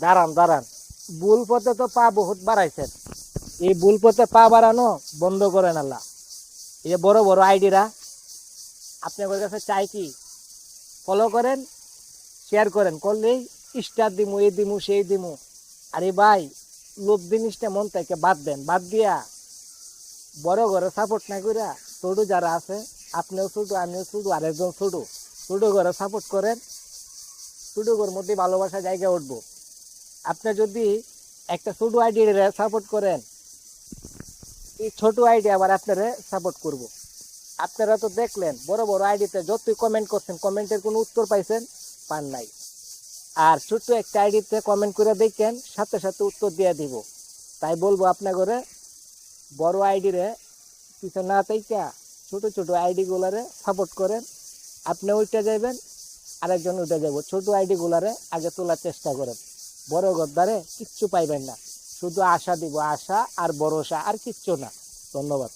দাঁড়ান দাঁড়ান, ভুল পথে তো পা বহুত বাড়াইছেন, এই ভুল পথে পা বাড়ানো বন্ধ করেন আল্লাহ। এই যে বড় বড় আইডিরা আপনাদের কাছে চাই কি, ফলো করেন, শেয়ার করেন, করলেই স্টার দিমু, এই দিমু সেই দিমু। আরে ভাই, লোভ জিনিসটা মন থেকে বাদ দেন, বাদ দিয়া বড় ঘরে সাপোর্ট না করিয়া ছোট যারা আছে, আপনিও ছোট আমিও ছোট আরেকজন ছোট, ছোট ঘরে সাপোর্ট করেন। ছোট ঘর মধ্যে ভালোবাসা জায়গা উঠবো। আপনি যদি একটা ছোট আইডিয়া সাপোর্ট করেন, এই ছোট আইডিয়া আবার আপনারা সাপোর্ট করব। আপনারা তো দেখলেন বড় বড় আইডিতে যতই কমেন্ট করছেন, কমেন্টের কোনো উত্তর পাইছেন? পান নাই। আর ছোট্ট একটা আইডিতে কমেন্ট করে দেখেন, সাথে সাথে উত্তর দিয়ে দিব। তাই বলবো আপনার ঘরে বড় আইডিরে কিছু না তাইকা ছোট ছোট আইডি গুলারে সাপোর্ট করেন। আপনি উঠে যাবেন, আরেকজন উঠে যাব। ছোট আইডি গুলারে আগে তোলার চেষ্টা করেন। বড় গদ্দারে কিচ্ছু পাইবেন না, শুধু আশা দিব, আশা আর ভরসা, আর কিচ্ছু না। ধন্যবাদ।